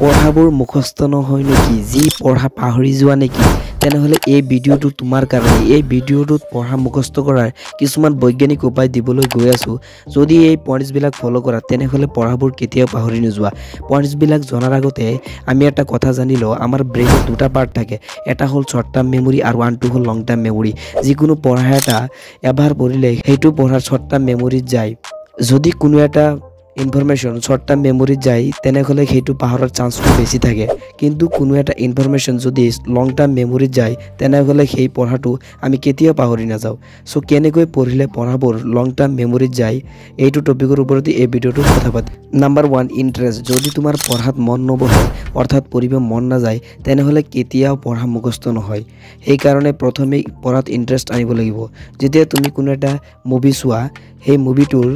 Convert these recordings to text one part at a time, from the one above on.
পঢ়াবোৰ মুখস্থ নহয় নেকি যি পঢ়া পাহৰি যোৱা নেকি তেনেহলে এই ভিডিওটো তোমাৰ কাৰণে এই ভিডিওটোত পঢ়া মুখস্থ কৰাৰ কিছুমান বৈজ্ঞানিক উপায় দিবলৈ গৈ আছো যদি এই পয়েন্টস বিলাক ফলো কৰা তেনেহলে পঢ়াবোৰ কেতিয়াও পাহৰি নোযোৱা পয়েন্টস বিলাক জনাৰ আগতে আমি এটা কথা জানি লও আমাৰ ব্ৰেইনত দুটা পাৰ্ট থাকে এটা হল শৰ্ট টাৰ্ম মেমৰি আৰু আনটো হল লং টাৰ্ম মেমৰি যিকোনো পঢ়া এটা এবাৰ পঢ়িলে সেইটো পঢ়াৰ শৰ্ট টাৰ্ম মেমৰিত যায় যদি কোনো এটা ইনফৰমেশন শৰ্ট টাৰ্ম মেমোৰি যায় তেনেহলে সেইটো পাহৰাৰ চান্সটো বেছি থাকে কিন্তু কোনো এটা ইনফৰমেশন যদি লং টাৰ্ম মেমোৰি যায় তেনেহলে সেই পঢ়াটো আমি কেতিয়া পাহৰি নাযাও সো কেনেকৈ পঢ়িলে পঢ়াবোৰ লং টাৰ্ম মেমোৰি যায় এইটো টপিকৰ ওপৰত এই ভিডিওটো কথা পাতি নাম্বাৰ 1 ইন্টাৰেস্ট যদি তোমাৰ পঢ়াত মন নবহে অৰ্থাৎ পঢ়িব মন না যায় তেনেহলে কেতিয়াও পঢ়া মুখস্থ নহয় এই কাৰণে প্ৰথমে পঢ়াত ইন্টাৰেস্ট আনিব লাগিব যেতিয়া তুমি কোনো এটা মুভি চোৱা সেই মুভিটোৰ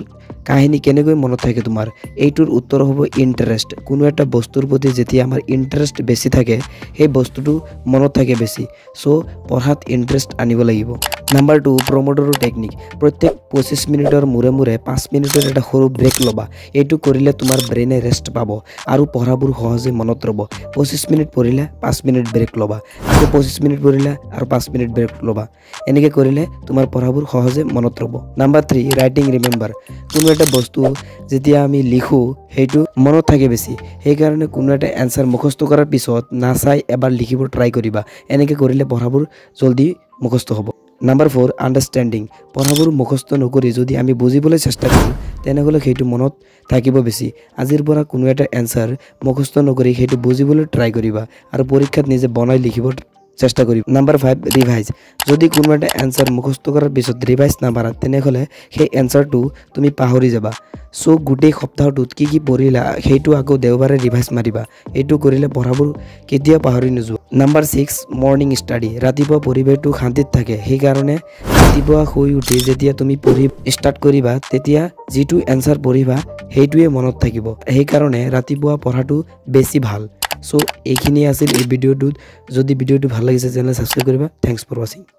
কাহিনী কেনেকৈ মনত থাকে তোমাৰ এইটোৰ উত্তৰ হ'ব ইন্টাৰেস্ট কোনো এটা বস্তুৰ প্ৰতি যেতিয়া আমাৰ ইন্টারেস্ট বেছি থাকে সেই বস্তুটো মনত থাকে বেছি সো পঢ়াত ইন্টারেস্ট আনিব লাগিব নাম্বার 2 প্ৰমোডোৰো টেকনিক প্ৰত্যেক 25 মিনিটৰ মুৰে মুৰে 5 মিনিটৰ এটা সৰু ব্ৰেক লবা এইটো কৰিলে তোমাৰ ব্ৰেইনে ৰেষ্ট পাব আৰু পঢ়াবোৰ সহজে মনত ৰব 25 মিনিট পঢ়িলে 5 মিনিট ব্ৰেক লবা আৰু 25 মিনিট পঢ়িলে আৰু 5 মিনিট ব্ৰেক লবা এনেকৈ কৰিলে তোমাৰ পঢ়াবোৰ সহজে মনত ৰব নাম্বাৰ 3 ৰাইটিং ৰিমেম্বাৰ কোনো এটা বস্তু যেতিয়া আমি লিখো হেইটো মনত থাকে বেছি সেই কাৰণে কোনো এটা আনসাৰ মুখস্থ কৰাৰ পিছত না চাই এবাৰ লিখিব ট্ৰাই কৰিবা এনেকৈ কৰিলে পঢ়াবোৰ জলদি মুখস্থ হ'ব নাম্বাৰ 4 আন্ডাৰষ্টেণ্ডিং পঢ়াবোৰ মুখস্থ নকৰি যদি আমি বুজিবলৈ চেষ্টা কৰো তেনেহলে সেইটো মনত থাকিব বেছি আজিৰ পৰা কোনো এটা আনসাৰ মুখস্থ নকৰি সেইটো বুজিবলৈ ট্ৰাই কৰিবা আৰু পৰীক্ষাত নিজে বনাই লিখিব চেষ্টা কৰিবা নাম্বাৰ 5 ৰিভাইজ যদি কোনো এটা আনসাৰ মুখস্থ কৰাৰ পিছত ৰিভাইজ নামাৰা তেনেহলে সেই আনসাৰটো তুমি পাহৰি যাবা সো গুটেই সপ্তাহটোত কি পঢ়িলা সেইটো আকৌ দেওবাৰে ৰিভাইজ মাৰিবা এইটো কৰিলে পঢ়াবোৰ কেতিয়া পাহৰি নোযোৱা নাম্বাৰ 6 মৰ্নিং ষ্টাডি ৰাতিপুৱা পৰিবেশটো শান্তিত থাকে সেই কাৰণে ৰাতিপুৱা শুই উঠি যেতিয়া তুমি পঢ়ি ষ্টাৰ্ট কৰিবা তেতিয়া যেটো আনসাৰ পঢ়িবা সেইটোৱে মনত থাকিব সেই কাৰণে ৰাতিপুৱা পঢ়াটো বেছি ভাল সো এইখিনি আছিল এই ভিডিওটোত যদি ভিডিওটো ভাল লাগিছে তেনে সাবস্ক্ৰাইব কৰিবা থ্যাঙ্কস ফৰ ওয়াচিং